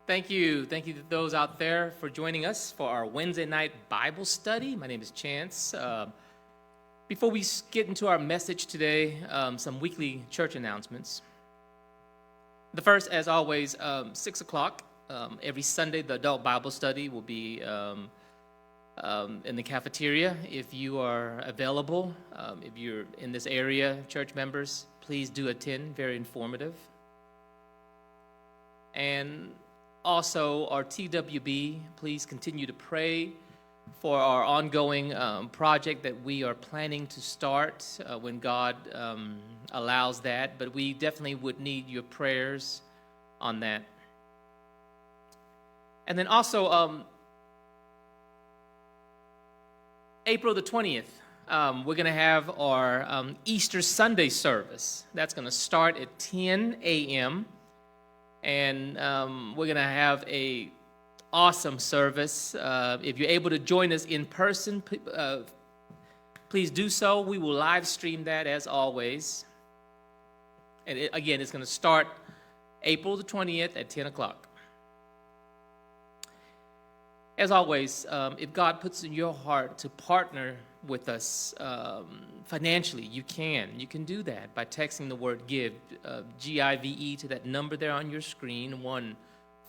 Thank you. Thank you to those out there for joining us for our Wednesday night Bible study. My name is Chance. Before we get into our message today, some weekly church announcements. The first, as always, 6 o'clock. Every Sunday, the adult Bible study will be in the cafeteria. If you are available, if you're in this area, church members, please do attend. Very informative. And also, our TWB, please continue to pray for our ongoing project that we are planning to start when God allows that. But we definitely would need your prayers on that. And then also, April the 20th, we're going to have our Easter Sunday service. That's going to start at 10 a.m., and we're going to have a awesome service. If you're able to join us in person, please do so. We will live stream that as always. And again, it's going to start April the 20th at 10 o'clock. As always, if God puts in your heart to partner with us financially, you can do that by texting the word give, GIVE, to that number there on your screen,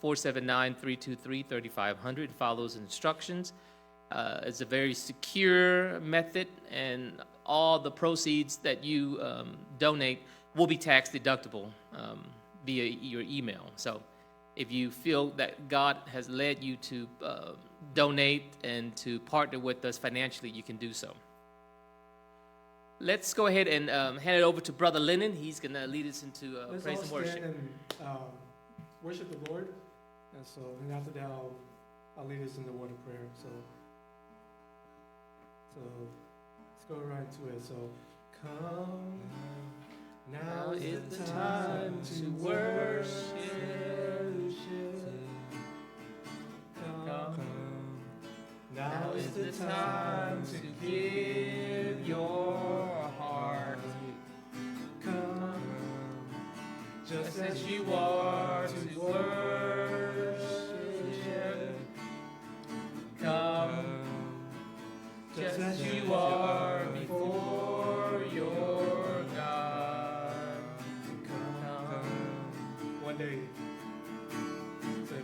1-479-323-3500. Follow those instructions. It's a very secure method, and all the proceeds that you donate will be tax deductible via your email. So if you feel that God has led you to donate and to partner with us financially, you can do so. Let's go ahead and hand it over to Brother Lennon. He's going to lead us into praise and worship. Let's all stand and worship the Lord. And and after that, I'll lead us in the word of prayer. So let's go right into it. So, come, now is the time to worship. Come, now is the time to give your heart. Come, just as you are to worship. Come, just as you are before your God. Come, one day.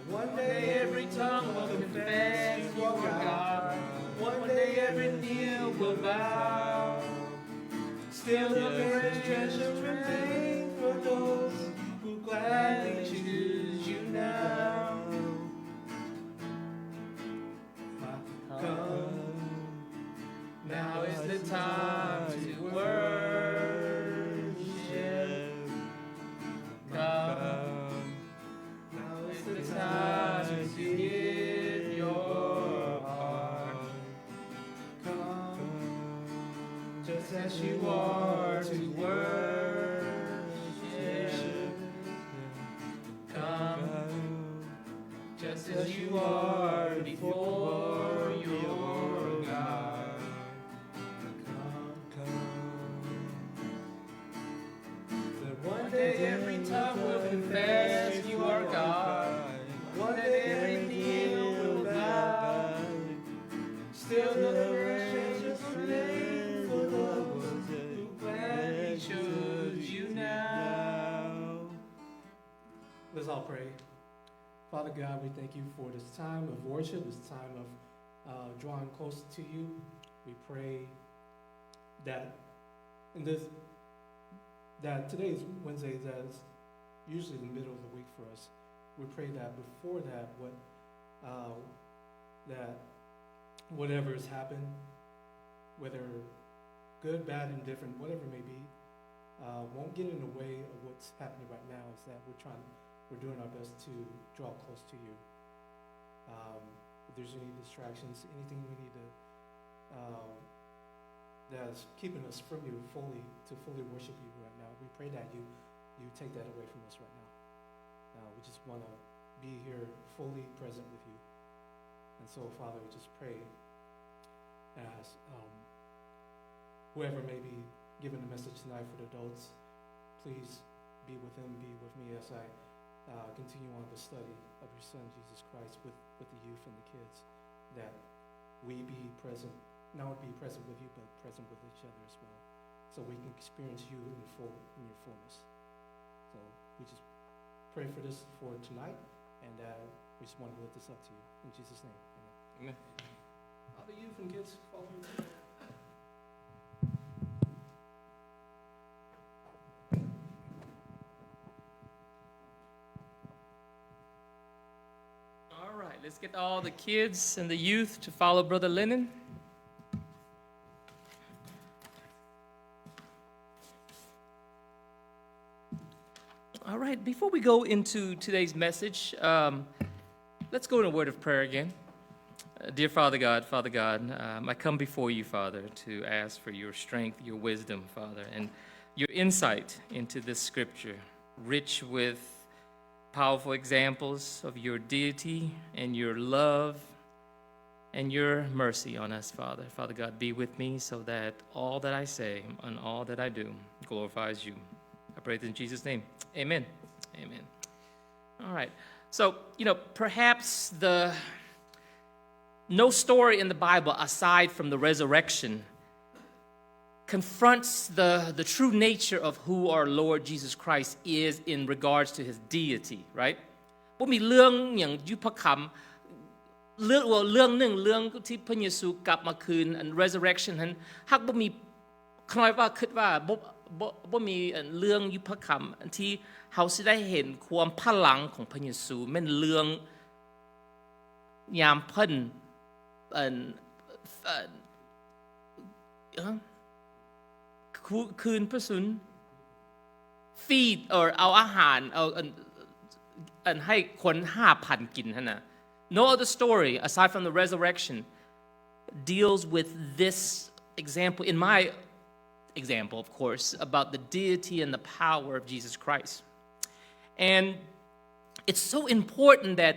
One day every tongue will confess you are God. One day every knee will bow. Still the great treasure remains for those who gladly choose you now. Come, now is the time to worship. Come, now is the time to give your heart. Come, just as you are to worship. Come, just as you are before your God. Come. That one day every tongue will confess you are God. One day every knee will bow. Still the precious remain for those who gladly choose you now. Let's all pray. Father God, we thank you for this time of worship, this time of drawing closer to you. We pray that today is Wednesday, that is usually the middle of the week for us. We pray that before that, that whatever has happened, whether good, bad, indifferent, whatever it may be, won't get in the way of what's happening right now. Is that we're doing our best to draw close to you. If there's any distractions, anything we need to that's keeping us from you to fully worship you right now, we pray that you take that away from us right now. We just want to be here fully present with you. And so, Father, we just pray as whoever may be giving the message tonight for the adults, please be with them, be with me as I continue on the study of your Son, Jesus Christ, with the youth and the kids, that we be present, not only be present with you, but present with each other as well, so we can experience you in your fullness. So we just pray for this for tonight, and we just want to lift this up to you. In Jesus' name, amen. All the youth and kids, follow me. All right, let's get all the kids and the youth to follow Brother Lennon. All right, before we go into today's message, let's go in a word of prayer again. Dear Father God, I come before you, Father, to ask for your strength, your wisdom, Father, and your insight into this scripture, rich with powerful examples of your deity and your love and your mercy on us, Father. Father God, be with me so that all that I say and all that I do glorifies you. I pray this in Jesus' name. Amen. Amen. All right. So, perhaps no story in the Bible aside from the resurrection confronts the true nature of who our Lord Jesus Christ is in regards to his deity, right? บ่มีเรื่องอย่างยุพคำเรื่องหนึ่งเรื่องที่พระเยซูกลับมาคืน resurrection นั้นหากบ่มีคล้ายว่าคิดว่าบ่มีเรื่องยุพคำที่เฮาสิได้เห็นความพลังของพระเยซูแม่นเรื่องยามเพิ่นคืนพระสุน feed or เอาอาหารเอาให้คน 5,000 กินหั่นน่ะ No other story aside from the resurrection deals with this example, in my example, of course, about the deity and the power of Jesus Christ. And it's so important that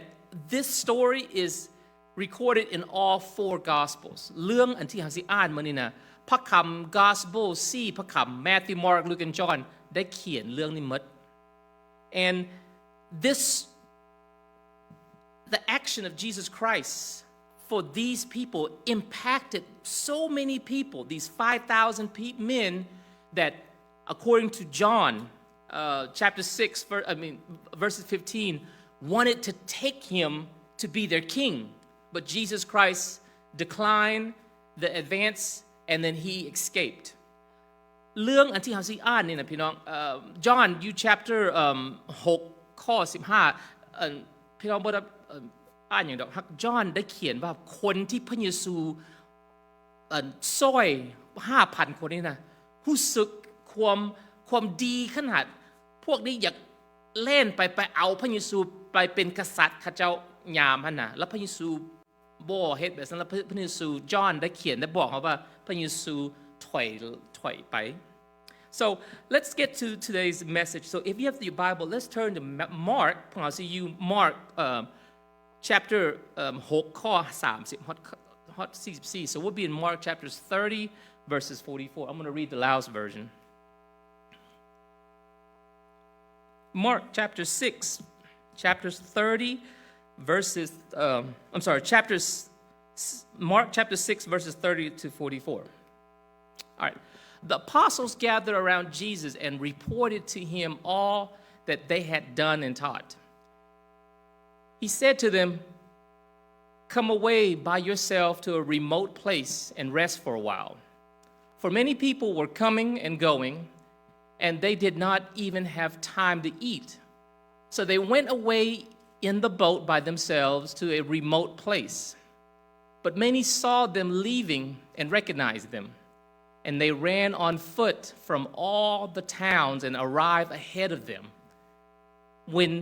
this story is recorded in all 4 Gospels. เรื่องอันที่เฮาสิอ่านมื้อนี้น่ะพระคำ Gospel 4 พระคำ Matthew, Mark, Luke and John ได้เขียนเรื่องนี้หมด And the action of Jesus Christ for these people impacted so many people, these 5,000 men that according to John chapter 6 verses 15 wanted to take him to be their king, but Jesus Christ declined the advance and then he escaped. เรื่องอันที่เฮาสิอ่านนี่นะพี่น้อง John you chapter 6ข้อ15พี่น้องบ่ได้อ่านหยังดอกฮัก John ได้เขียนว่าคนที่พระเยซูซอย 5,000 คนนี้นะรู้สึกความดีขนาดพวกนี้อยากเล่นไปเอาพระเยซูไปเป็นกษัตริย์ข้าเจ้ายามหั่นน่ะแล้วพระเยซูบ่เฮ็ดแบบนั้นแล้วพระเยซู John ได้เขียนได้บอกเขาว่าพระเยซูถอยไป So let's get to today's message. So if you have your Bible, let's turn to Mark. I'll see you Mark chapter 6ข้อ30ฮอด44. So we'll be in Mark chapters 30 verses 44. I'm going to read the Laos version. Mark chapter 6 chapters 30 verses Mark chapter 6 verses 30 to 44. All right. The apostles gathered around Jesus and reported to him all that they had done and taught. He said to them, "Come away by yourself to a remote place and rest for a while." For many people were coming and going, and they did not even have time to eat. So they went away in the boat by themselves to a remote place. But many saw them leaving and recognized them, and they ran on foot from all the towns and arrived ahead of them. When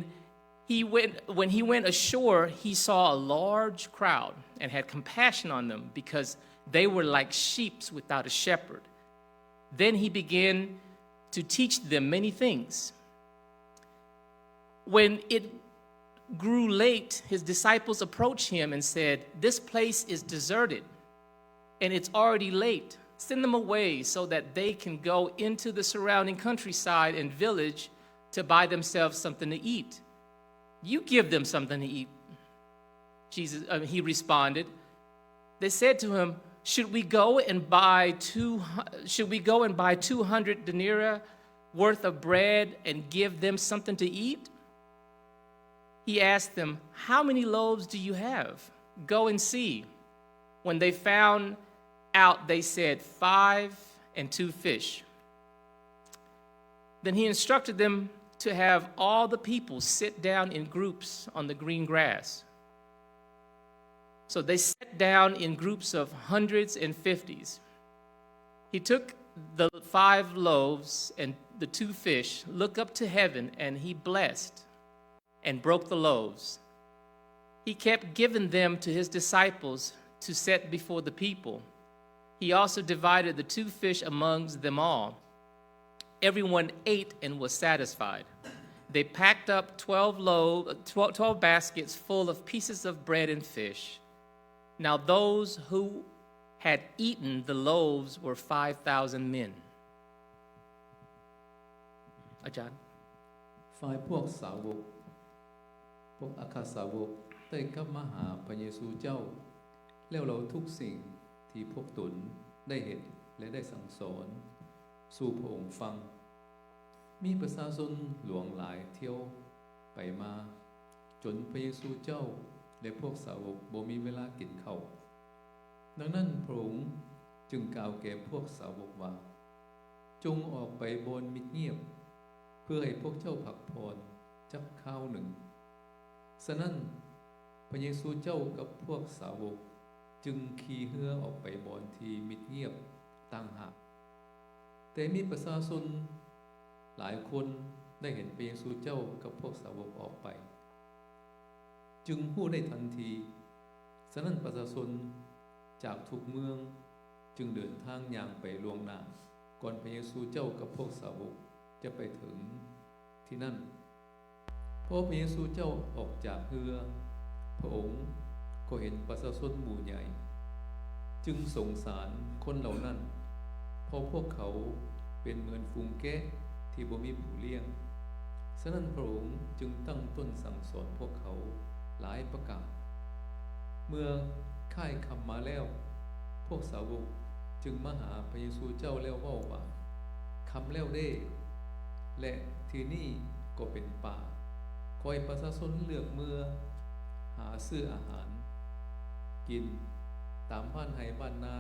he went ashore, he saw a large crowd and had compassion on them because they were like sheep without a shepherd. Then he began to teach them many things. When it grew late, his disciples approached him and said, "This place is deserted, and it's already late. Send them away so that they can go into the surrounding countryside and village to buy themselves something to eat." You give them something to eat. He responded. They said to him, Should we go and buy 200 denarii worth of bread and give them something to eat? He asked them, How many loaves do you have? Go and see. When they found out, they said, 5 and 2 fish. Then he instructed them to have all the people sit down in groups on the green grass. So they sat down in groups of hundreds and fifties. He took the 5 loaves and the 2 fish, looked up to heaven, and he blessed and broke the loaves. He kept giving them to his disciples to set before the people. He also divided the 2 fish amongst them all. Everyone ate and was satisfied. They packed up 12 baskets full of pieces of bread and fish. Now those who had eaten the loaves were 5,000 men. อาจารย์ ฝ่ายพวกสาวกพวกอัครสาวกได้กลับมาหาพระเยซูเจ้าแล้วเราทุกสิ่งที่พวกตนได้เห็นและได้สั่งสอนสู่พระองค์ฟังมีประชาชนหลวงหลายเที่ยวไปมาจนพระเยซูเจ้าและพวกสาวกบ่มีเวลากินข้าวดังนั้นพระองค์จึงกล่าวแก่พวกสาวกว่าจงออกไปบนมิดเงียบเพื่อให้พวกเจ้าพักผ่อนจักคราวหนึ่งฉะนั้นพระเยซูเจ้ากับพวกสาวกจึงขี่เรือออกไปบอนที่มิดเงียบต่างหากแต่มีประชาชนหลายคนได้เห็นพระเยซูเจ้ากับพวกสาวกออกไปจึงฮู้ได้ทันทีฉะนั้นประชาชนจากทุกเมืองจึงเดินทางย่างไปล่วงหน้าก่อนพระเยซูเจ้ากับพวกสาวกจะไปถึงที่นั่นพอพระเยซูเจ้าออกจากเรือพระองค์ก็เห็นประชาชนหมู่ใหญ่จึงสงสารคนเหล่านั้นเพราะพวกเขาเป็นเหมือนฝูงแกะที่บ่มีผู้เลี้ยงฉะนั้นพระองค์จึงตั้งต้นสั่งสอนพวกเขาหลายประการเมื่อค่ายค่ำมาแล้วพวกสาวกจึงมาหาพระเยซูเจ้าแล้วเว้าว่าค่ำแล้วเด้และที่นี่ก็เป็นป่าขอให้ประชาชนเลือกมื้อหาซื้ออาหารกินตามบ้านไร่บ้านนา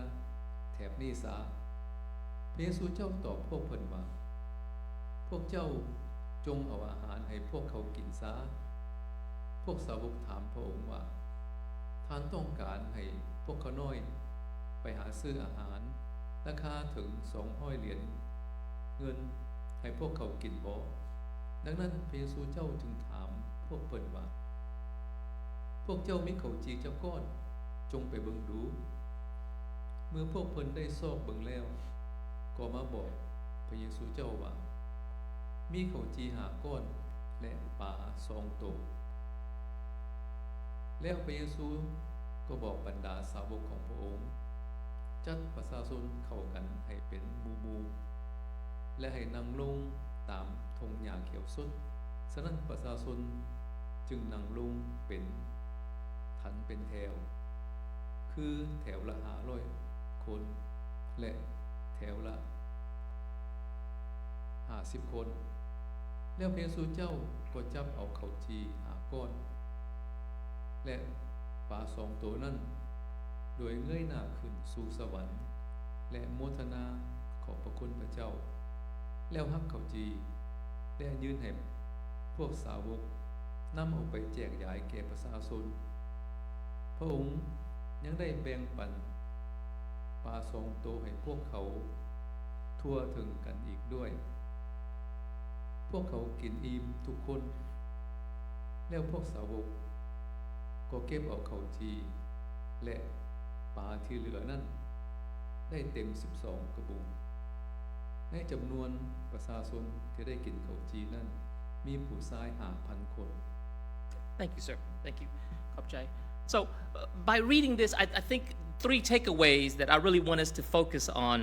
แถบนี้ซะพระเยซูเจ้าตอบพวกเพิ่นว่าพวกเจ้าจงเอาอาหารให้พวกเขากินซะพวกสาวกถามพระองค์ว่าท่านต้องการให้พวกเขาน้อยไปหาซื้ออาหารราคาถึง200เหรียญเงินให้พวกเขากินบ่ดังนั้นพระเยซูเจ้าจึงถามพวกเพิ่นว่าพวกเจ้ามีข้าวจีจักก้อนจงไปเบิ่งดูเมื่อพวกเพิ่นได้ซอกเบิ่งแล้วก็มาบอกพระเยซูเจ้าว่ามีข้าวจี5ก้อนและปลา2ตัวแล้วพระเยซูก็บอกบรรดาสาวกของพระองค์จัดประชาชนเข้ากันให้เป็นหมู่ๆและให้นั่งลงตามธงหญ้าเขียวสดฉะนั้นประชาชนจึงนั่งลงเป็นทันเป็นแถวคือแถวละ500คนและแถวละ50คนแล้วพระเยซูเจ้าก็จับเอาข้าวจี5ก้อนและปลา2ตัวนั้นโดยเงยหน้าขึ้นสู่สวรรค์และโมทนาขอบพระคุณพระเจ้าแล้วรับข้าวจีและยื่นให้พวกสาวกนำเอาไปแจกจ่ายแก่ประชาชนพระองค์ยังได้แบ่งปันปลา2ตัวให้พวกเขาทั่วถึงกันอีกด้วยพวกเขากินอิ่มทุกคนแล้วพวกสาวกก็เก็บเอาข้าวจีและปลาที่เหลือนั้นได้เต็ม12กระบุงในจำนวนประชาชนที่ได้กินข้าวจีนั้นมีผู้ชาย 5,000 คน Thank you, sir. Thank you. ขอบใจ So, by reading this, I think 3 takeaways that I really want us to focus on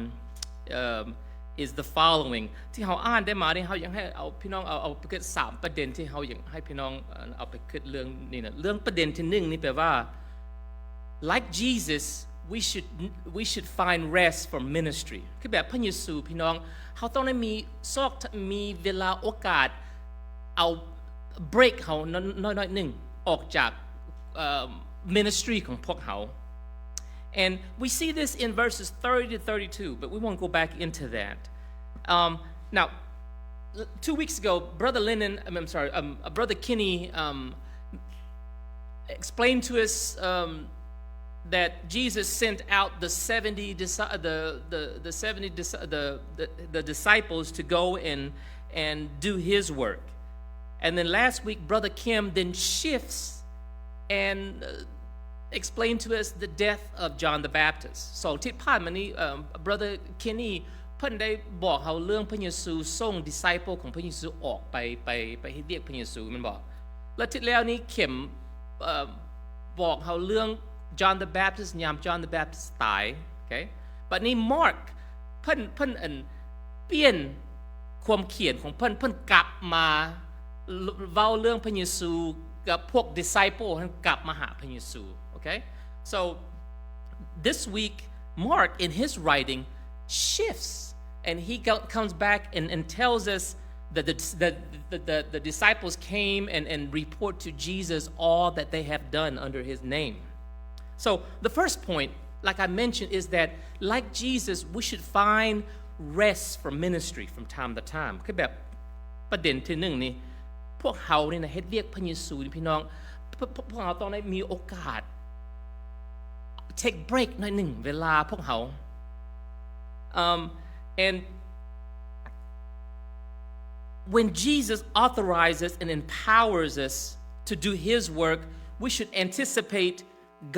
is the following ที่เฮาอ่านได้มานี่เฮาอยากให้เอาพี่น้องเอาไปคิด3ประเด็นที่เฮาอยากให้พี่น้องเอาไปคิดเรื่องนี่นะเรื่องประเด็นที่1นี่แปลว่า like Jesus we should find rest from ministry คือแบบพระเยซูพี่น้องเฮาต้องได้มีเวลาโอกาสเอา break เฮาน้อยๆนึงออกจากministry ของพวกเฮา And we see this in verses 30 to 32, but we won't go back into that. Now, 2 weeks ago, Brother Brother Kinney explained to us that Jesus sent out the 70 disciples to go and do his work. And then last week, Brother Kim then shifts and explain to us the death of John the Baptist. So ที่ผ่านมานี้Brother Kenny เพิ่นได้บอกเฮาเรื่องพระเยซูส่ง disciple ของพระเยซูออกไปเฮ็ดเวียกพระเยซูมันบอกแล้วที่แล้วนี้เข็มบอกเฮาเรื่อง John the Baptist ยาม John the Baptist ตาย okay บัดนี้ Mark เพิ่นเปลี่ยนความเขียนของเพิ่นกลับมาเว้าเรื่องพระเยซูกับพวก disciple เพิ่นกลับมาหาพระเยซู Okay? So this week Mark in his writing shifts and he comes back and tells us that the disciples came and report to Jesus all that they have done under his name. So the first point, like I mentioned, is that like Jesus, we should find rest from ministry from time to time. คือแบบประเด็นที่1นี่พวกเฮานี่นะเฮ็ดเวียกพระเยซูพี่น้องพวกเฮาต้องได้มีโอกาสtake break หน่อยนึงเวลาพวกเฮาand when Jesus authorizes and empowers us to do his work we should anticipate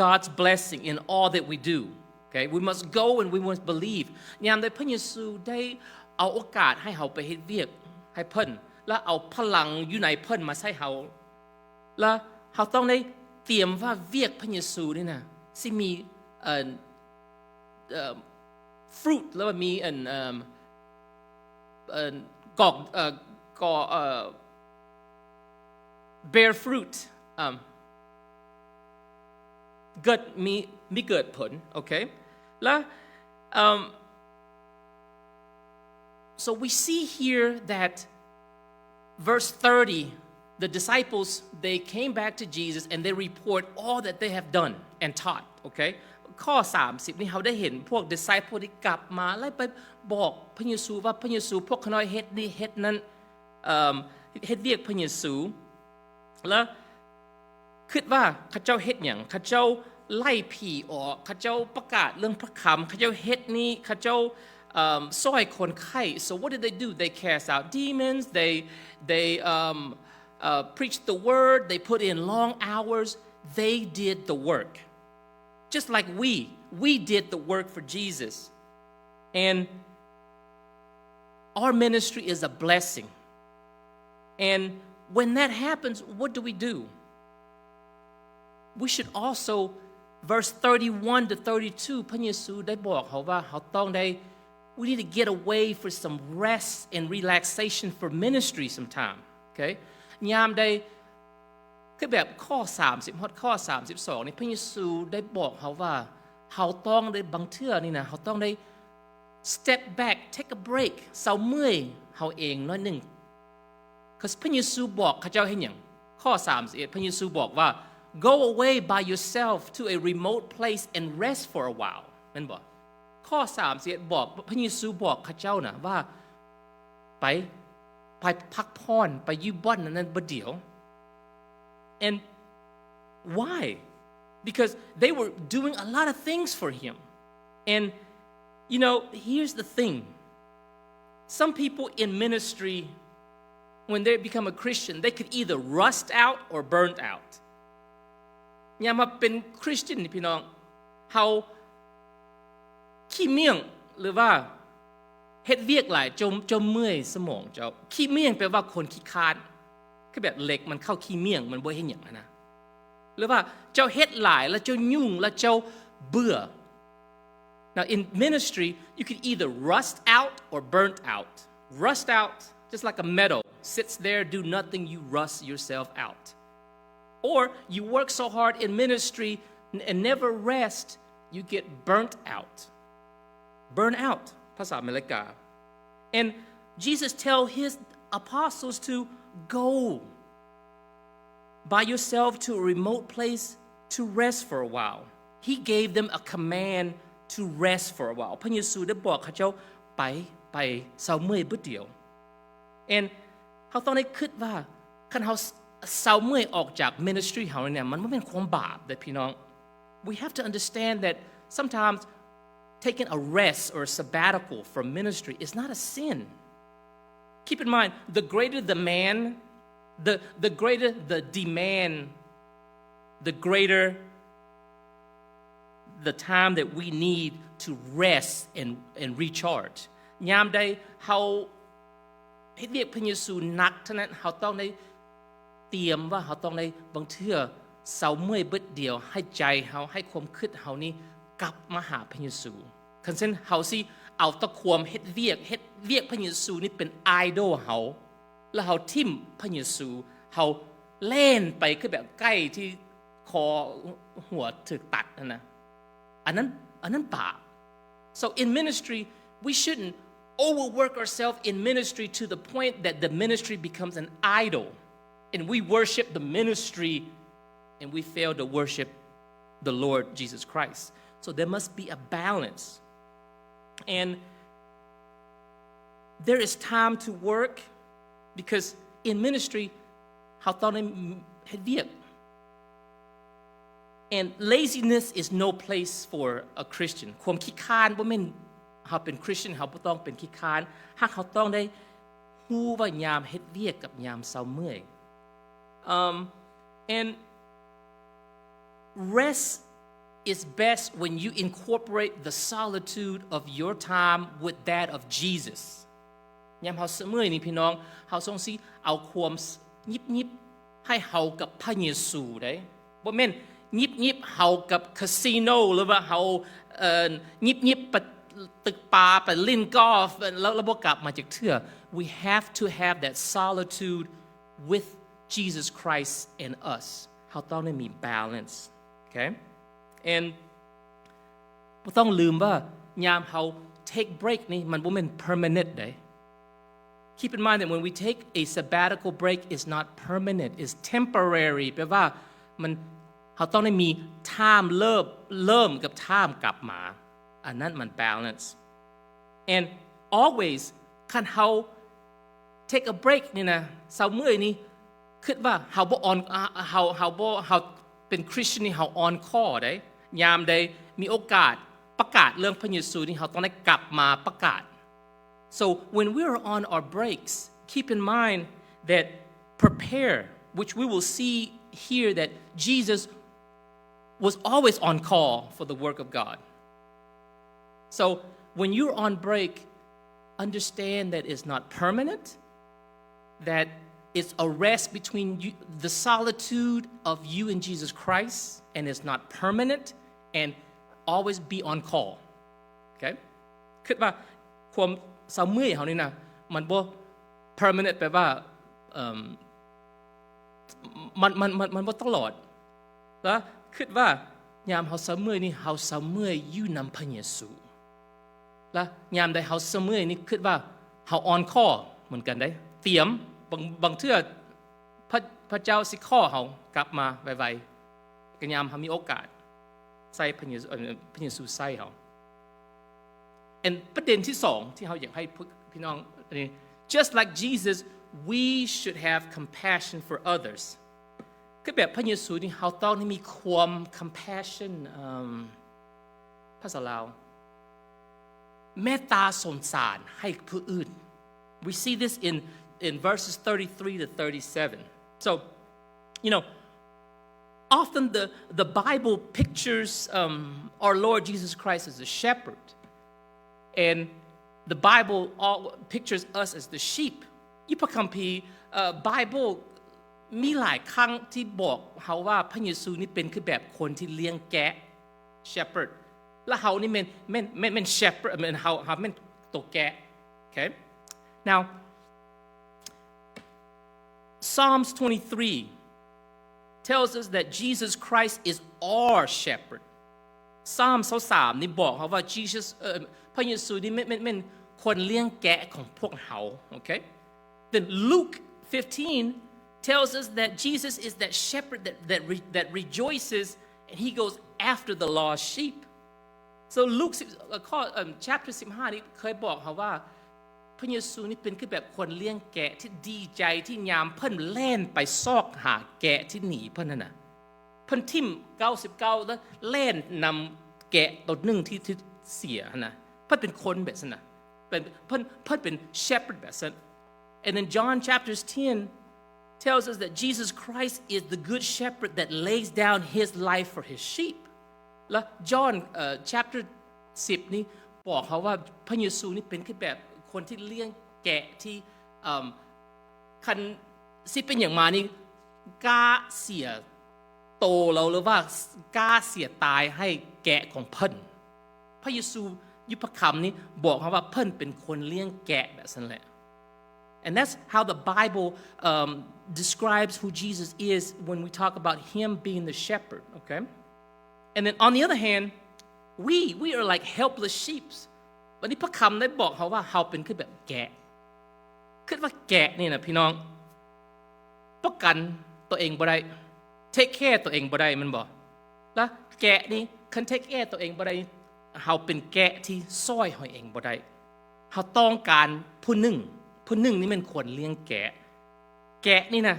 God's blessing in all that we do okay we must go and we must believe ยามใดพระเยซูได้เอาโอกาสให้เฮาไปเฮ็ดเวียกให้เพิ่นและเอาพลังอยู่ในเพิ่นมาใส่เฮาและเฮาต้องได้เตรียมว่าเวียกพระเยซูนี่นะสิมีfruit แล้วมีbear fruit เกิดมีเกิดผลโอเคแล้ว so we see here that verse 30 the disciples they came back to Jesus and they report all that they have done and taught okay ข้อ30นี่เฮาได้เห็นพวก disciple ที่กลับมาแล้วไปบอกพระเยซูว่าพระเยซูพวกเขาน้อยเฮ็ดนี่เฮ็ดนั้นเฮ็ดเวียกพระเยซูแล้วคิดว่าเขาเจ้าเฮ็ดหยังเขาเจ้าไล่ผีออกเขาเจ้าประกาศเรื่องพระคำเขาเจ้าเฮ็ดนี่เขาเจ้าช่วยคนไข้ so what did they do they cast out demons they preached the word they put in long hours they did the work just like we did the work for Jesus and our ministry is a blessing and when that happens what do we should also verse 31 to 32พระเยซูได้บอกเฮาว่าเฮาต้องได้we need to get away for some rest and relaxation for ministry sometime okay ยามใดคือแบบข้อ30ฮอดข้อ32นี่พระเยซูได้บอกเฮาว่าเฮาต้องได้บางเทื่อนี่นะเฮาต้องได้ step back take a break เซาเมื่อยเฮาเองน้อยนึง cuz พระเยซูบอกเขาเจ้าเฮ็ดหยังข้อ31พระเยซูบอกว่า go away by yourself to a remote place and rest for a while แม่นบ่ข้อ31บอกพระเยซูบอกเขาเจ้านะว่าไปพักพรไปอยู่บ่อนนั้นบ่เดี๋ยว and why because they were doing a lot of things for him and you know here's the thing some people in ministry when they become a Christian they could either rust out or burnt out ยามมาเป็นคริสเตียนนี่พี่น้องเฮาขี้เมี่ยงหรือว่าเฮ็ดเวียกหลายจมเมื่อยสมองเจ้าขี้เมี่ยงแปลว่าคนขี้คร้านคือแบบเหล็กมันเข้าขี้เมี่ยงมันบ่เฮ็ดหยังนะหรือว่าเจ้าเฮ็ดหลายแล้วเจ้ายุ่งแล้วเจ้าเบื่อ Now in ministry you can either rust out or burnt out. Rust out, just like a metal, sits there, do nothing, you rust yourself out. Or you work so hard in ministry and never rest, you get burnt out. Burn out, ภาษาอเมริกา And Jesus tell his apostles to go by yourself to a remote place to rest for a while. He gave them a command to rest for a while. พระเยซูได้บอกเขาเจ้าไปเศร้าเมื่อยบ่เดียว And เขาต้องได้คิดว่าคันเฮาเศร้าเมื่อยออกจาก ministry เฮาเนี่ยมันบ่แม่นความบาปเด้อพี่น้อง We have to understand that sometimes taking a rest or a sabbatical from ministry is not a sin. Keep in mind, the greater the man, the greater the demand, the greater the time that we need to rest and recharge. ยามใดเฮาเฮ็ดเวียกพระเยซูหนักเท่านั้นเฮาต้องได้เตรียมว่าเฮาต้องได้บางเทื่อเศร้าเมื่อยเบิดเดียวให้ใจเฮาให้ความคิดเฮานี่กลับมาหาพระเยซูคันเช่นเฮาสิเอาตะความเฮ็ดเวียกพระเยซูนี่เป็นไอดอลเฮาแล้วเฮาทิ่มพระเยซูเฮาเล่นไปคือแบบใกล้ที่คอหัวถูกตัดนะอันนั้นบาป So in ministry we shouldn't overwork ourselves in ministry to the point that the ministry becomes an idol and we worship the ministry and we fail to worship the Lord Jesus Christ. So there must be a balance. And there is time to work because in ministry เฮาต้องได้เฮ็ดเวียก And laziness is no place for a Christian ความขี้คร้านบ่แม่นเฮาเป็น Christian เฮาบ่ต้องเป็นขี้คร้านหากเฮาต้องได้ฮู้ว่ายามเฮ็ดเวียกกับยามเศร้าเมื่อย and rest is best when you incorporate the solitude of your time with that of Jesus ยามเฮาเศร้าเมื่อยนี่พี่น้องเฮาต้องสิเอาความยิบๆให้เฮากับพระเยซูได้บ่แม่นยิบๆเฮากับคาสิโนหรือว่าเฮายิบๆไปตึกปลาไปเล่นกอล์ฟแล้วบ่กลับมาจากเทื่อ we have to have that solitude with Jesus Christ and us เฮาต้องได้มี balance okay and บ่ต้องลืมว่ายามเฮา take break นี่มันบ่แม่น permanent ได้ Keep in mind that when we take a sabbatical break it's not permanent it's temporary แปลว่ามันเฮาต้องได้มี time เริ่มกับ time กลับมาอันนั้นมัน balance and always คันเฮา take a break นี่นะเศร้าเมื่อยนี่คิดว่าเฮาบ่ออนเฮาเป็นคริสเตียนนี่เฮา on call ได้ยามใดมีโอกาสประกาศเรื่องพระเยซูนี่เฮาต้องได้กลับมาประกาศ So when we are on our breaks keep in mind that prepare which we will see here that Jesus was always on call for the work of God So when you're on break understand that it's not permanent that it's a rest between you, the solitude of you and Jesus Christ and it's not permanent and always be on call okay คิดว่าความเศร้าเมื่อยเฮานี่นะมันบ่ permanent แปลว่ามันบ่ตลอดแล้วคิดว่ายามเฮาเศร้าเมื่อยนี่เฮาเศร้าเมื่อยอยู่นำพระเยซูแล้วยามใดเฮาเศร้าเมื่อยนี่คิดว่าเฮา on call เหมือนกันได้เตรียมบางเทื่อพระเจ้าสิขอเฮากลับมาไวๆก็ยามเฮามีโอกาสใส่พระเยซูใส่เฮา And ประเด็นที่2ที่เฮาอยากให้พี่น้อง just like Jesus we should have compassion for others คือแบบพระเยซูนี่เฮาต้องมีความ compassion ภาษาลาวเมตตาสงสารให้ผู้อื่น We see this in verses 33 to 37. So, you know, often the Bible pictures our Lord Jesus Christ as a shepherd. And the Bible all pictures us as the sheep. ในพระคัมภีร์ Bible มีหลายครั้งที่บอกเฮาว่าพระเยซูนี่เป็นคือแบบคนที่เลี้ยงแกะ shepherd และเฮานี่แม่น shepherd แม่นเฮาแม่นตัวแกะ Okay? Now, Psalms 23 tells us that Jesus Christ is our shepherd. Psalm 23นี่บอกว่า Jesus พระเยซูนี่เป็นคนเลี้ยงแกะของพวกเรา Okay? Then Luke 15 tells us that Jesus is that shepherd that rejoices and he goes after the lost sheep. So Luke chapter 15นี่เคยบอกเขาว่าพระเยซูนี่เป็นคือแบบคนเลี้ยงแกะที่ดีใจที่ยามเพิ่นแล่นไปซอกหาแกะที่หนีเพิ่นนั่นน่ะเพิ่นทิ่ม99แล้วแล่นนำแกะตัวนึงที่เสียน่ะเพิ่นเป็นคนแบบนั้นน่ะเป็นเพิ่นเป็น shepherd แบบนั้น And then John chapters 10 tells us that Jesus Christ is the good shepherd that lays down his life for his sheep. แล้ว John chapter 10 นี่บอกเขาว่าพระเยซูนี่เป็นคือแบบคนที่เลี้ยงแกะที่คันสิเป็นอย่างมานี่กล้าเสียโตเราหรือว่ากล้าเสียตายให้แกะของเพิ่นพระเยซูยุพคำนี้บอกเขาว่าเพิ่นเป็นคนเลี้ยงแกะแบบนั้นแหละ And that's how the Bible describes who Jesus is when we talk about him being the shepherd, okay? And then on the other hand, we are like helpless sheep. วันนี้พระคำได้บอกเขาว่าเราเป็นคือแบบแกะคิดว่าแกะนี่นะพี่น้องประกันตัวเองบ่ได้ take care ตัวเองบ่ได้มันบ่แล้วแกะนี่คัน take care ตัวเองบ่ได้เราเป็นแกะที่ซ้อยเฮาเองบ่ได้เราต้องการผู้หนึ่งนี่มันควรเลี้ยงแกะนี่นะ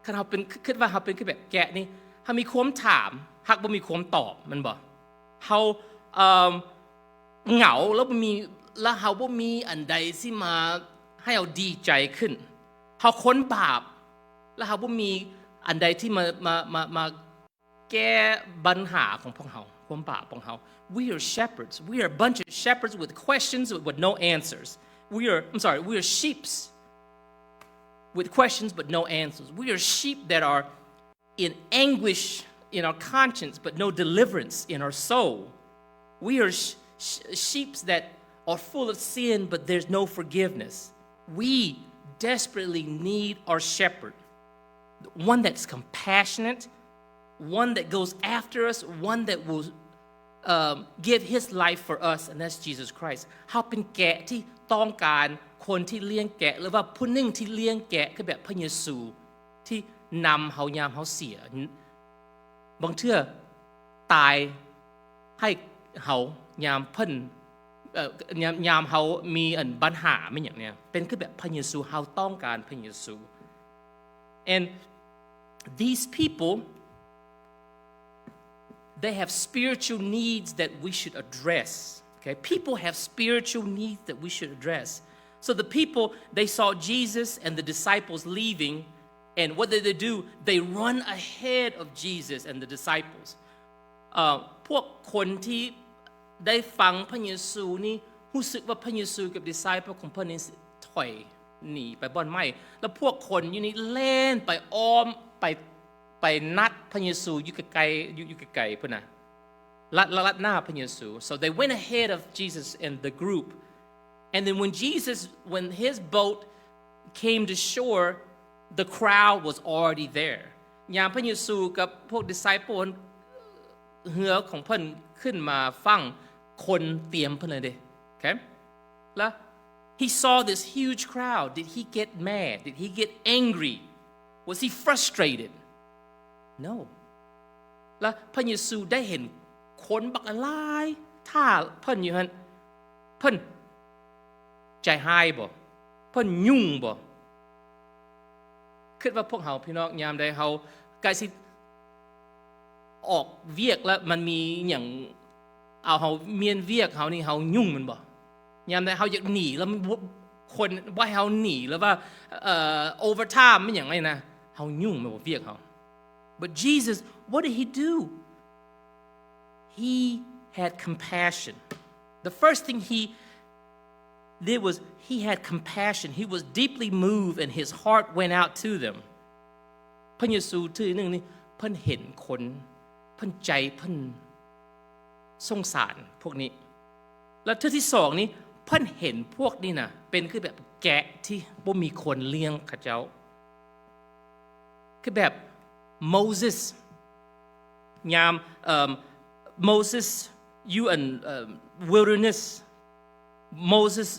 คันเราเป็นคิดว่าเราเป็นคือแบบแกะนี่เฮามีความถามฮักบ่มีความตอบมันบ่เฮาเหงาแล้วเฮาบ่มีอันใดสิมาให้เราดีใจขึ้นเฮาค้นบาปแล้วเฮาบ่มีอันใดที่มาแก้ปัญหาของพวกเฮาความบาปของเฮา We are shepherds. We are a bunch of shepherds with questions with no answers. We are sheep with questions but no answers. We are sheep that are in anguish in our conscience but no deliverance in our soul. We are sheep that are full of sin but there's no forgiveness. We desperately need our shepherd, one that's compassionate, one that goes after us, one that will give his life for us, and that's Jesus Christ. เฮาเป็นแกะที่ต้องการคนที่เลี้ยงแกะหรือว่าผู้หนึ่งที่เลี้ยงแกะคือแบบพระเยซูที่นำเฮายามเฮาเสียบางเทื่อตายให้เฮายามเพิ่นยามเฮามีอันปัญหาไม่อย่างเนี้ยเป็นคือแบบพระเยซูเฮาต้องการพระเยซู And these people they have spiritual needs that we should address. Okay? People have spiritual needs that we should address. So the people, they saw Jesus and the disciples leaving, and what did they do? They run ahead of Jesus and the disciples. พวกคนที่ได้ฟังพระเยซูนี่รู้สึกว่าพระเยซูกับ disciple ของเพิ่นนี่ถอยหนีไปบ่อนไม่แล้วพวกคนอยู่นี่เล่นไปอ้อมไปนัดพระเยซูอยู่ไกลๆพุ่นน่ะลัดหน้าพระเยซู so they went ahead of Jesus and the group and then when his boat came to shore the crowd was already there ยามพระเยซูกับพวก disciple เรือของเพิ่นขึ้นมาฟังคนเตรียมเพิ่นเลยเด้ okay แล้ว he saw this huge crowd did he get mad did he get angry was he frustrated No แล้วพระเยซูได้เห็นคนบักหลายถ้าเพิ่นอยู่หั่นเพิ่นใจหายบ่เพิ่นยุ่งบ่คิดว่าพวกเฮาพี่น้องยามใดเฮาใกล้สิออกเวียกแล้วมันมีหยังเอาเฮาเมียนเวียกเฮานี่เฮายุ่งมันบ่ยามใดเฮาอยากหนีแล้วคนบ่ให้เฮาหนีแล้วว่าovertime มันหยังไงนะเฮายุ่งมันบ่เวียกเฮาBut Jesus, what did he do? He had compassion. The first thing he did was he had compassion. He was deeply moved and his heart went out to them. พระเยซูที่นึงนี่เพิ่นเห็นคนเพิ่นใจเพิ่นสงสารพวกนี้แล้วที่สองนี้ เพิ่นเห็นพวกนี้น่ะเป็นคือแบบแกะที่บ่มีคนเลี้ยงเขาเจ้าคือแบบ Moses ยามMoses you and wilderness Moses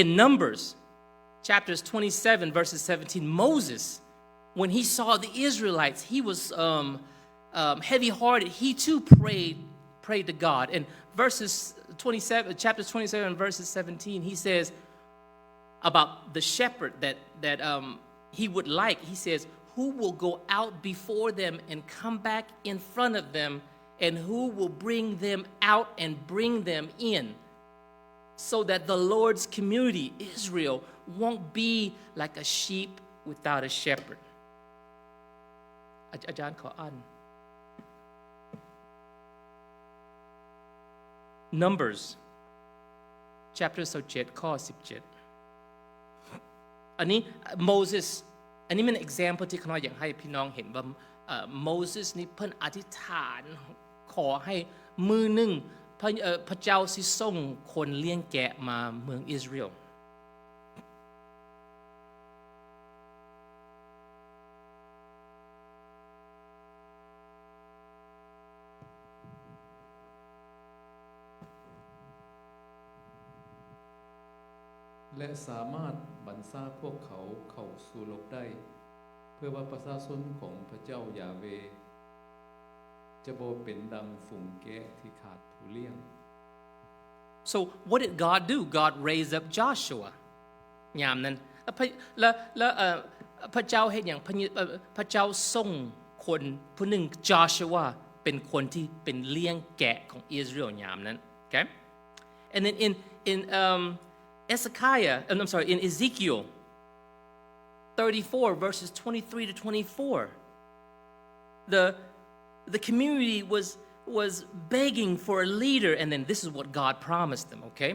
in Numbers chapters 27 verses 17 Moses when he saw the Israelites he was heavy hearted he too prayed to God and verses 27 chapters 27 verses 17 he says about the shepherd that he would like he says who will go out before them and come back in front of them and who will bring them out and bring them in so that the Lord's community Israel won't be like a sheep without a shepherd อาจารย์ขออ่าน Numbers chapter 27ข้อ17อันนี้ Moses อันนี้เป็น example ที่ข้าน้อยอยากให้พี่น้องเห็นว่าMoses นี่เพิ่นอธิษฐานขอให้มือหนึ่งพระเจ้าสิส่งคนเลี้ยงแกะมาเมืองอิสราเอลและสามารถบรรษาพวกเขาเข้าสู่โลกได้เพื่อว่าประชาชนของพระเจ้ายาเวจะบ่เป็นดังฝูงแกะที่ขาดผู้เลี้ยง So what did God do? God raised up Joshua ยามนั้นแล้วพระเจ้าเฮ็ดหยังพระเจ้าส่งคนผู้หนึ่ง Joshua เป็นคนที่เป็นเลี้ยงแกะของอิสราเอลยามนั้น Okay? And then in in Ezekiel 34 verses 23 to 24 the community was begging for a leader and then this is what God promised them okay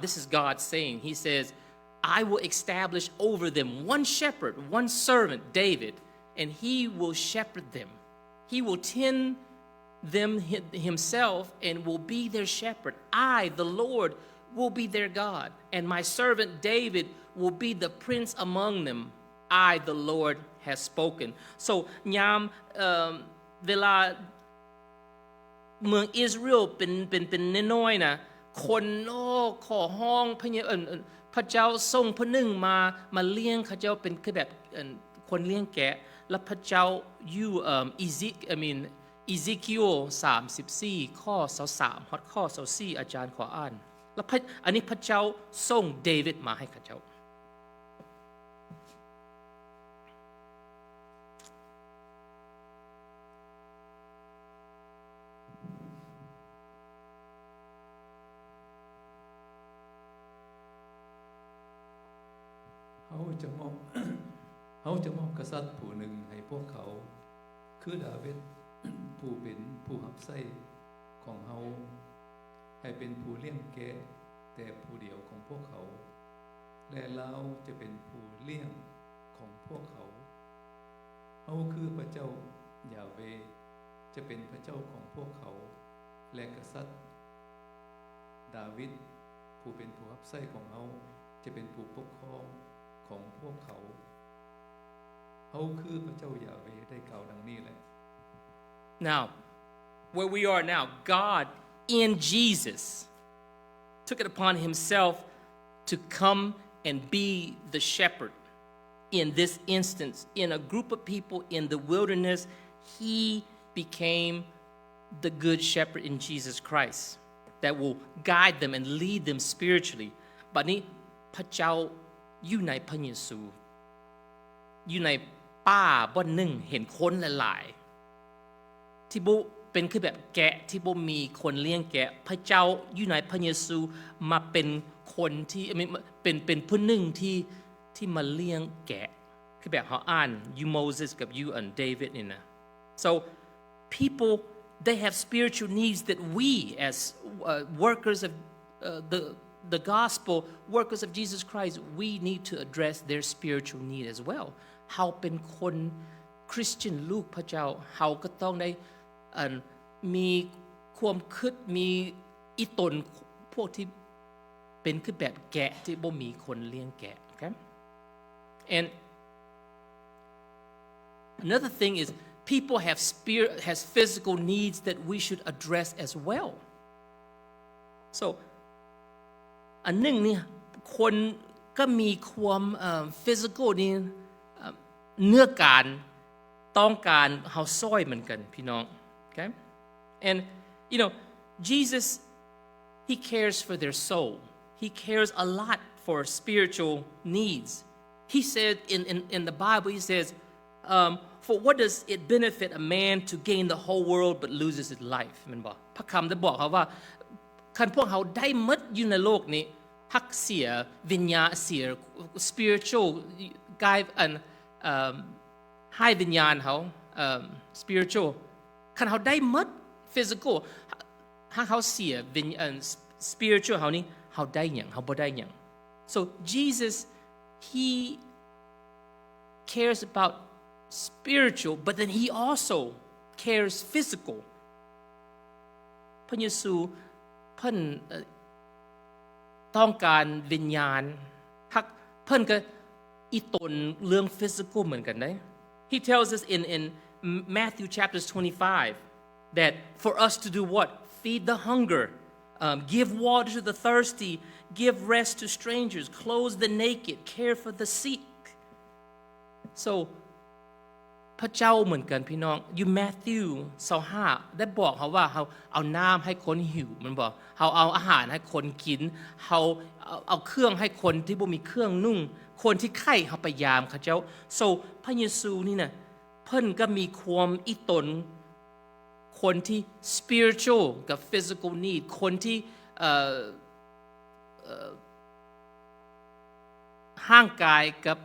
this is God saying he says I will establish over them one shepherd one servant David and he will shepherd them he will tend them himself and will be their shepherd I the Lord will be their God and my servant David will be the prince among them I the Lord has spoken so ยามเวลาเมืองอิสราเอลเป็นน้อยๆนะคนขอห้องพระเจ้าส่งผู้หนึ่งมาเลี้ยงเขาเจ้าเป็นคือแบบคนเลี้ยงแกะแล้วพระเจ้าอยู่Ezekiel 34ข้อ23ฮอดข้อ24อาจารย์ขออ่านแล้วอันนี้พระเจ้าส่งเดวิดมาให้เขาเจ้าเขาจะมอบกษัตริย์ผู้หนึ่งให้พวกเขาคือดาวิดผู้เป็นผู้หับไส้ของเขาให้เป็นผู้เลี้ยงแกะแต่ผู้เดียวของพวกเขาและเราจะเป็นผู้เลี้ยงของพวกเขาเขาคือพระเจ้ายาเวจะเป็นพระเจ้าของพวกเขาและกษัตริย์ดาวิดผู้เป็นผู้หับไส้ของเขาจะเป็นผู้ปกครองของพวกเขาเขาคือพระเจ้ายาเวได้กล่าวดังนี้แหละ Now where we are now God in Jesus took it upon himself to come and be the shepherd in this instance in a group of people in the wilderness he became the good shepherd in Jesus Christ that will guide them and lead them spiritually บัดนี้พระเจ้าอยู่ในพระเยซูอยู่ในป่าบ่อนหนึ่งเห็นคนหลายๆที่บ่เป็นคือแบบแกะที่บ่มีคนเลี้ยงแกะพระเจ้าอยู่ในพระเยซูมาเป็นคนที่เป็นผู้หนึ่งที่มาเลี้ยงแกะคือแบบเฮาอ่าน you Moses กับ you and David นี่นะ so people they have spiritual needs that we as workers of the gospel workers of Jesus Christ we need to address their spiritual need as well เฮาเป็นคนคริสเตียนลูกพระเจ้าเฮาก็ต้องได้มีความคิดมีอีตนพวกที่ เป็นคือแบบแกะที่บ่มีคนเลี้ยงแกะ okay and another thing is people has physical needs that we should address as well so อันนึงนี่คนก็มีความ physical นี่เนื้อการต้องการเฮาซอยเหมือนกันพี่น้อง okay and you know Jesus he cares for their soul he cares a lot for spiritual needs he said in the Bible he says for what does it benefit a man to gain the whole world but loses his life แม่นบ่พระคำได้บอกเขาว่าคันพวกเขาได้หมดอยู่ในโลกนี้ฮักเสียวิญญาณเสีย spiritual กายให้วิญญาณเขาspiritual คันเขาได้หมด physical ถ้าเขาเสียวิญญาณ spiritual เขานี่เขาได้หยังเขาบ่ได้หยัง so Jesus he cares about spiritual but then he also cares physical พระเยซูเพิ่นต้องการวิญญาณฮักเพิ่นก็อีตนเรื่อง physical เหมือนกันได้ He tells us in Matthew chapters 25 that for us to do what? Feed the hunger, give water to the thirsty, give rest to strangers, clothe the naked, care for the sick. So พระเจ้าเหมือนกันพี่น้องอยู่ Matthew 25ได้บอกเขาว่าเขาเอาน้ำให้คนหิวมันบอกเขาเอาอาหารให้คนกินเขาเอาเครื่องให้คนที่บ่มีเครื่องนุ่งคนที่ไข้เขาพยายามเขาเจ้า so พระเยซูนี่นะเพิ่นก็มีความอีตนคนที่ spiritual กับ physical need คนที่ห่างกายกับ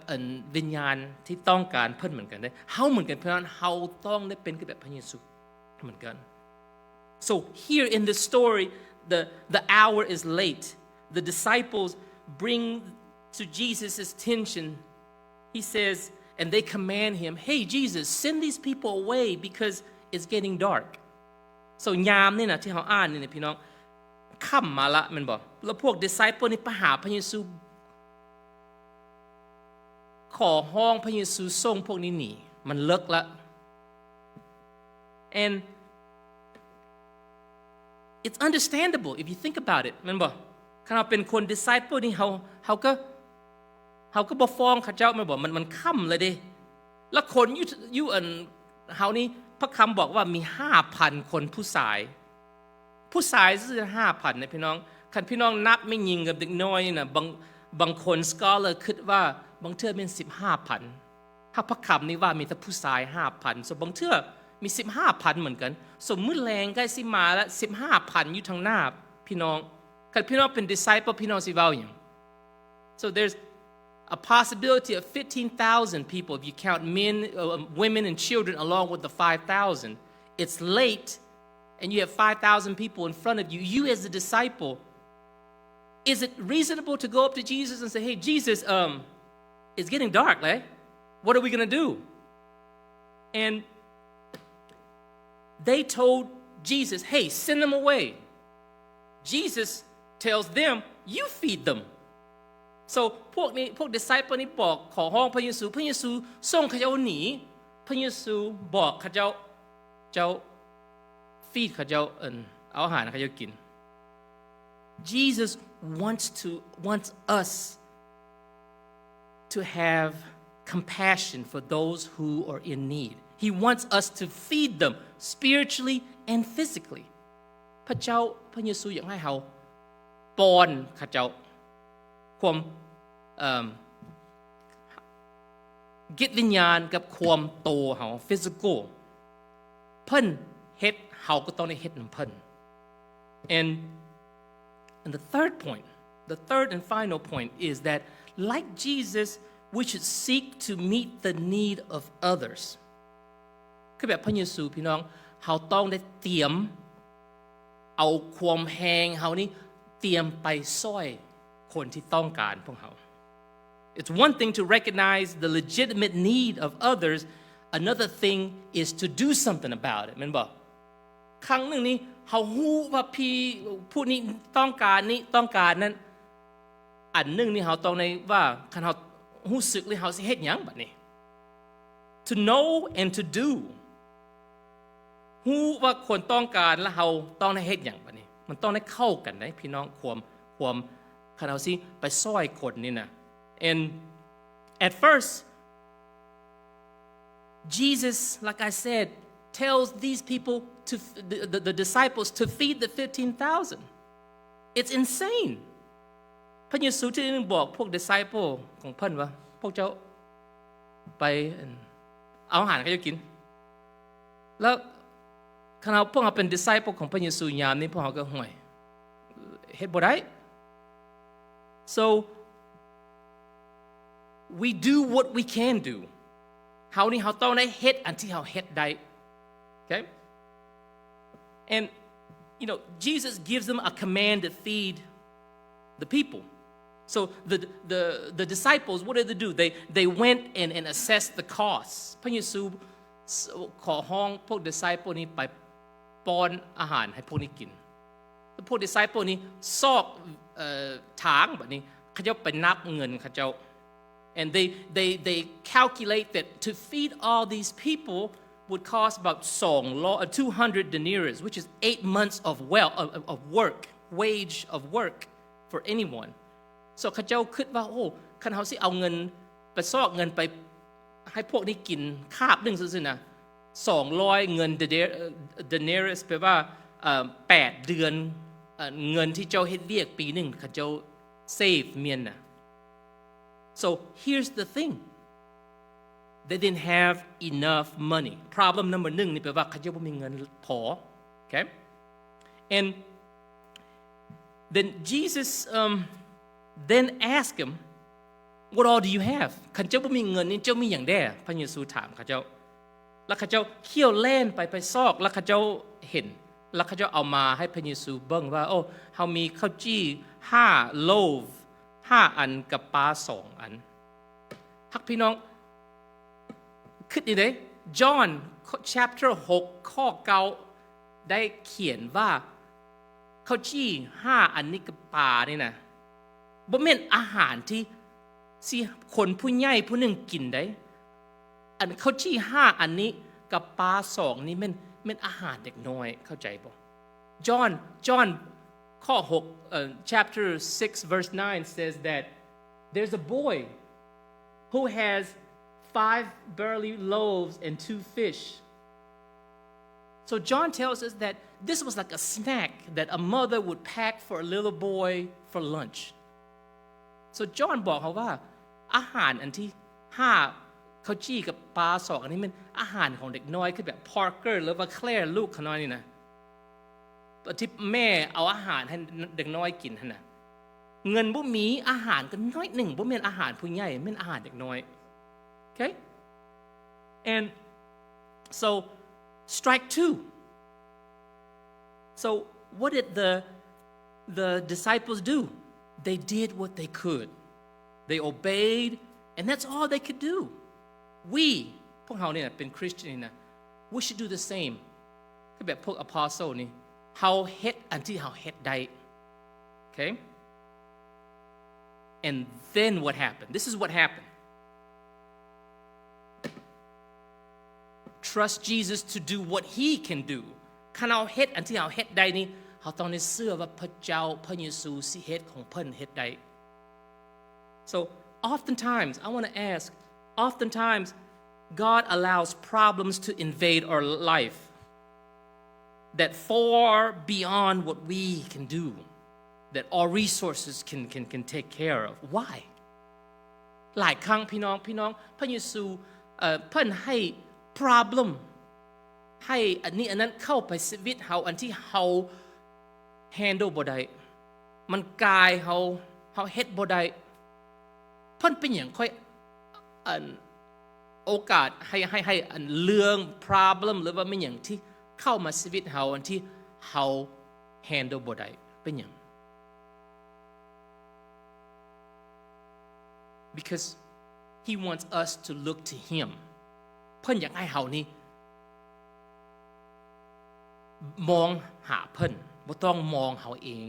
วิญญาณที่ต้องการเพิ่นเหมือนกันได้เฮาเหมือนกันเพราะฉะนั้นเฮาต้องได้เป็นแบบพระเยซูเหมือนกัน so here in the story the hour is late the disciples bring to Jesus' attention he says and they command him hey Jesus send these people away because it's getting dark so ยามนี่นะที่เฮาอ่านนี่พี่น้องค่ำมาละแม่นบ่แล้วพวก disciple นี่ไปหาพระเยซูขอห้องพระเยซูส่งพวกนี้หนีมันเลิกละ and it's understandable if you think about it มันบอกถ้าเราเป็นคน disciple นี่เขาก็บ่ฟ้องเขาเจ้ามันบอกมันค่ำเลยเด้แล้วคนอยู่เฮานี่พระคำบอกว่ามี 5,000 คนผู้ชายซื่อ 5,000 นะพี่น้องคันพี่น้องนับไม่ยิงกับเด็กน้อยนี่นะบางคน scholar คิดว่าบางเทื่อเป็น 15,000 ถ้าพระคำนี้ว่ามีแต่ผู้ชาย 5,000 so บางเทื่อมี 15,000 เหมือนกันสมมื้อแลงใกล้สิมาแล้ว 15,000 อยู่ทางหน้าพี่น้องคันพี่น้องเป็น disciple พี่น้องสิเว้าหยัง so there's a possibility of 15,000 people if you count men women and children along with the 5,000 it's late and you have 5,000 people in front of you as a disciple is it reasonable to go up to Jesus and say hey Jesus it's getting dark right what are we going to do and they told Jesus hey send them away Jesus tells them you feed them so พวก disciple นี่บอกขอห้องพระเยซูส่งเขาเจ้าหนีพระเยซูบอกเขาเจ้าฟีดเขาเจ้าเอาอาหารเขาเจ้ากิน Jesus wants us to have compassion for those who are in need he wants us to feed them spiritually and physically พระเยซูอยากให้เราป้อนเขาเจ้าความจิตวิญญาณกับความโตเฮา physical เพิ่นเฮ็ดเฮาก็ต้องได้เฮ็ดนำเพิ่น and the third and final point is that like Jesus we should seek to meet the need of others คือแบบพระเยซูพี่น้องเฮาต้องได้เตรียมเอาความแฮงเฮานี่เตรียมไปช่วยคนที่ต้องการพวกเขา It's one thing to recognize the legitimate need of others another thing is to do something about it แม่นบ่ครั้งนึงนี่เฮาฮู้ว่าผู้นี้ต้องการนั้น อันนึงนี่เฮาต้องในว่าคันเฮารู้สึกเลยเฮาสิเฮ็ดหยังบัดนี้ to know and to do ฮู้ว่าคนต้องการและเฮาต้องได้เฮ็ดหยังบัดนี้มันต้องได้เข้ากันได้พี่น้องความคันเฮาสิไปซอยคนนี่นะ and at first Jesus like I said tells these people to the disciples to feed the 15,000 it's insane พระเยซูที่นึงบอกพวก disciple ของเพิ่นว่าพวกเจ้าไปเอาอาหารให้เจ้ากินแล้วคันพวกเราเป็น disciple ของพระเยซูยามนี้พวกเราก็ห่วยเฮ็ดบ่ได้ so we do what we can do เฮานี่เฮาต้องได้เฮ็ดอันที่เฮาเฮ็ดได้ okay and you know Jesus gives them a command to feed the people so the disciples what did they do they went and assessed the cost พระเยซูขอห้องพวก disciple นี้ไปป้อนอาหารให้พวกนี้กินพวก disciple นี้ซอกถางแบบนี้เขาจะไปนับเงินเขาเจ้า and they calculate that to feed all these people would cost about 200 denarius which is 8 months of work wage of work for anyone so เขาเจ้าคิดว่าโอ้คันเฮาสิเอาเงินไปซอกเงินไปให้พวกนี้กินคาบนึงซื่อๆนะ200เงิน denarius แปลว่า8เดือนเงินที่เจ้าเฮ็ดเวียกปีนึงเขาเจ้า save เมียนน่ะ so here's the thing they didn't have enough money problem number 1นี่แปลว่าเขาเจ้าบ่มีเงินพอ okay and then Jesus then asked him what all do you have คันเจ้าบ่มีเงินนี่เจ้ามีหยังแด่พระเยซูถามเขาเจ้าแล้วเขาเจ้าเคี่ยวแล่นไปซอกแล้วเขาเจ้าเห็นแล้วเขาเจ้าเอามาให้พระเยซูเบิ่งว่าโอ้เฮามีข้าวจี้5 loaf 5 อันกับปลา2 อันฮักพี่น้องคิดดิเด้ John chapter 6ข้อ9ได้เขียนว่าข้าวจี้5 อันนี้กับปลานี่นะบ่แม่นอาหารที่สิคนผู้ใหญ่ผู้นึงกินได้อันข้าวจี้5 อันนี้กับปลา2นี่แม่นอาหารเด็กน้อยเข้าใจบ่ John ข้อ6 chapter 6 verse 9 says that there's a boy who has 5 barley loaves and 2 fish so John tells us that this was like a snack that a mother would pack for a little boy for lunch so John บอกเขาว่าอาหารอันที่5ข้าวจี้กับปลา2อันนี้มันอาหารของเด็กน้อยคือแบบ Parker หรือว่า Claire ลูกเขาน้อยนี่นะที่แม่เอาอาหารให้เด็กน้อยกินหั่นน่ะเงินบ่มีอาหารก็น้อยหนึ่งบ่แม่นอาหารผู้ใหญ่แม่นอาหารเด็กน้อย okay and so strike 2 so what did the disciples do they did what they could they obeyed and that's all they could do we พวกเฮาเนี่ยเป็นคริสเตียนนะ we should do the same คือแบบพวก apostle นี่เฮาเฮ็ดอันที่เฮาเฮ็ดได้ okay and then what happened this is what happened trust Jesus to do what he can do คันเฮาเฮ็ดอันที่เฮาเฮ็ดได้นี่เฮาต้องได้เชื่อว่าพระเจ้าพระเยซูสิเฮ็ดของเพิ่นเฮ็ดได้ so oftentimes I want to ask oftentimes God allows problems to invade our life that far beyond what we can do that our resources can take care of why หลายครั้งพี่น้องพระเยซูเพิ่นให้ problem ให้อันนี้อันนั้นเข้าไปชีวิตเฮาอันที่เฮา handle บ่ได้มันกายเฮาเฮ็ดบ่ได้เพิ่นเป็นหยังค่อยโอกาสให้อันเรื่อง problem หรือว่าเป็นหยังที่เข้ามาชีวิตเฮาอันที่เฮา handle บ่ได้เป็นหยัง because he wants us to look to him เพิ่นอยากให้เฮานี่มองหาเพิ่นบ่ต้องมองเฮาเอง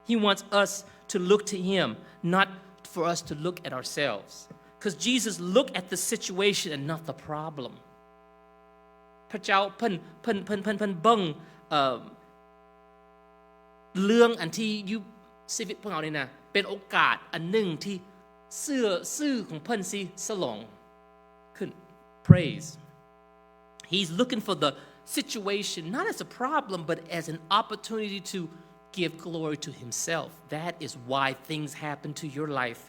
He wants us to look to Him, not for us to look at ourselves. Because Jesus looked at the situation and not the problem. พระเจ้าเพิ่นเบิ่งเรื่องอันที่อยู่ชีวิตพวกเรานี่นะเป็นโอกาสอันหนึ่งที่ซื่อของเพิ่นสิสลองขึ้น praise. He's looking for the situation not as a problem but as an opportunity to give glory to Himself. That is why things happen to your life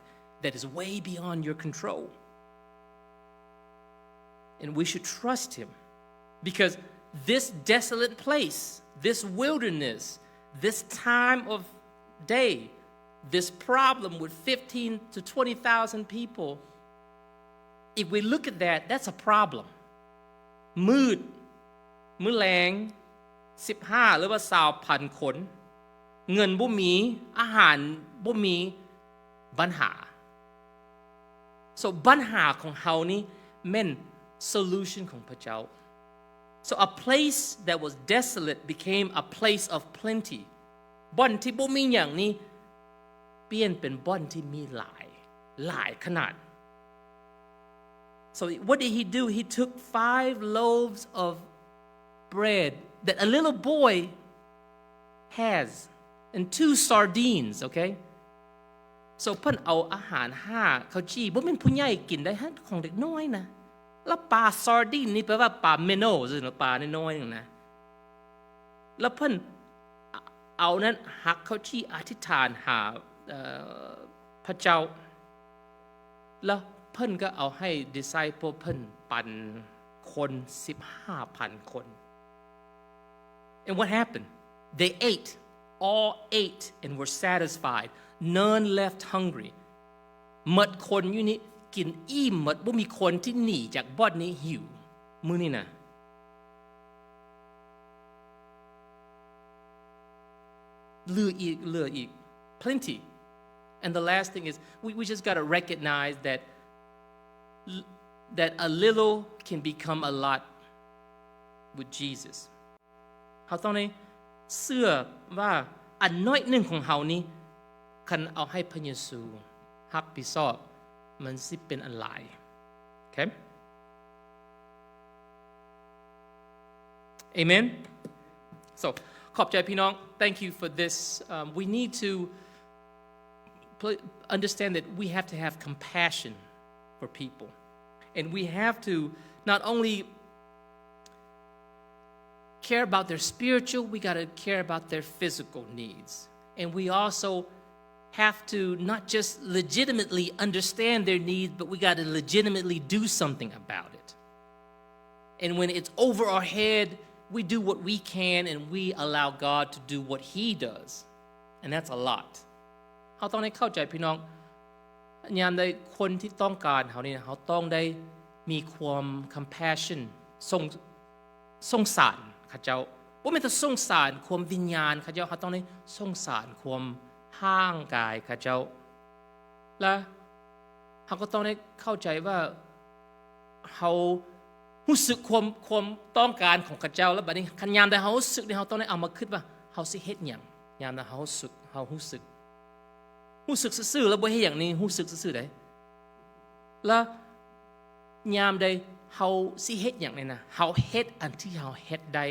that is way beyond your control. And we should trust Him because this desolate place, this wilderness, this time of day, this problem with 15 to 20,000 people, if we look at that, that's a problem. มื้อแลง15หรือว่า20,000 คนเงินบ่มีอาหารบ่มีปัญหา so ปัญหาของเฮานี่แม่น solution ของพระเจ้า so a place that was desolate became a place of plenty บ่อนที่บ่มีหยังนี่เปลี่ยนเป็นบ่อนที่มีหลายขนาด so what did he do? He took 5 loaves of bread that a little boy has and 2 sardines, okay? so เพิ่นเอาอาหาร5ข้าวจี้บ่แม่นผู้ใหญ่กินได้ของเด็กน้อยนะแล้วปลา sardine นี่แปลว่าปลา minnow ซึ่งปลาน้อยๆนั่นนะแล้วเพิ่นเอานั้นหักข้าวจี้อธิษฐานหาพระเจ้าแล้วเพิ่นก็เอาให้ disciple เพิ่นปันคน 15,000 คน and what happened? They ate, all ate and were satisfied. None left hungry. หมดคนอยู่นี่กินอิ่มหมดบ่มีคนที่หนีจากบ่อนนี้หิวมื้อนี้นะเหลืออีก plenty. And the last thing is we just got to recognize that a little can become a lot with Jesus. เฮาต้องได้เชื่อว่าอันน้อยหนึ่งของเฮานี้คันเอาให้พระเยซูรับผิดชอบมันสิเป็นอันหลาย Okay? Amen. So ขอบใจพี่น้อง Thank you for this. We need to understand that we have to have compassion for people. And we have to not only care about their spiritual, we got to care about their physical needs. And we also have to not just legitimately understand their needs, but we got to legitimately do something about it. And when it's over our head, we do what we can and we allow God to do what He does. And that's a lot. เราต้องได้เข้าใจพี่น้องยามใดคนที่ต้องการเขานี่เขาต้องได้มีความ compassion สงสารเขาเจ้าบ่แม่นแต่สงสารความวิญญาณเขาเจ้าเขาต้องได้สงสารความร่างกายเขาเจ้าและเขาก็ต้องได้เข้าใจว่าเขารู้สึกความต้องการของเขาเจ้าแล้วบัดนี้คันยามใดเขารู้สึกนี่เขาต้องได้เอามาคิดว่าเขาสิเฮ็ดหยังยามใดเขารู้สึกซื่อๆแล้วบ่เฮ็ดหยังนี่รู้สึกซื่อๆได้แล้วยามใดเฮาสิเฮ็ดหยังนี่นะเฮาเฮ็ดอันที่เฮาเฮ็ดได้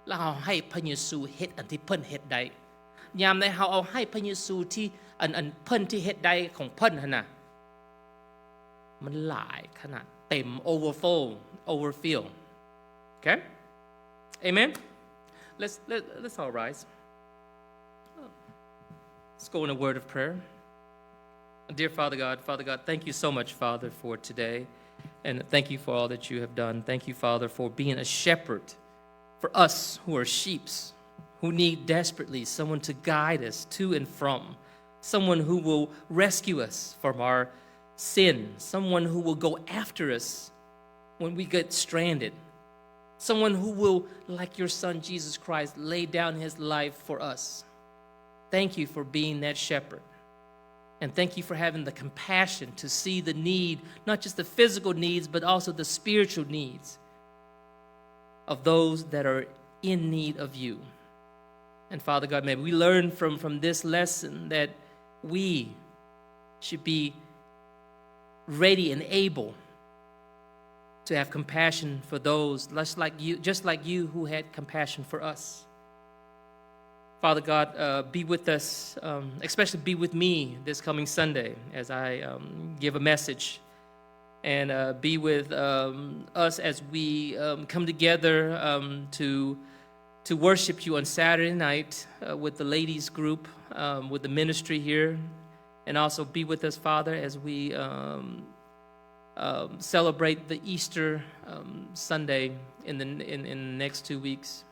แล้วเฮาให้พระเยซูเฮ็ดอันที่เพิ่นเฮ็ดได้ยามใดเฮาเอาให้พระเยซูที่อันเพิ่นที่เฮ็ดได้ของเพิ่นหั่นน่ะมันหลายขนาดเต็ม overfill okay amen let's all rise. Let's go in a word of prayer. Dear Father God, thank you so much, Father, for today. And thank you for all that you have done. Thank you, Father, for being a shepherd for us who are sheep, who need desperately someone to guide us to and from, someone who will rescue us from our sin, someone who will go after us when we get stranded, someone who will, like your Son, Jesus Christ, lay down His life for us. Thank you for being that shepherd. And thank you for having the compassion to see the need, not just the physical needs, but also the spiritual needs of those that are in need of you. And Father God, may we learn from this lesson that we should be ready and able to have compassion for those just like you who had compassion for us. Father God, be with us, especially be with me this coming Sunday as I give a message. And be with us as we come together to worship you on Saturday night with the ladies group, with the ministry here. And also be with us, Father, as we celebrate the Easter Sunday in the next 2 weeks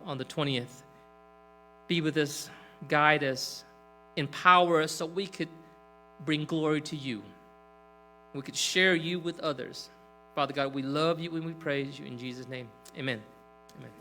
on the 20th. Be with us, guide us, empower us so we could bring glory to you. We could share you with others. Father God, we love you and we praise you in Jesus' name. Amen. Amen.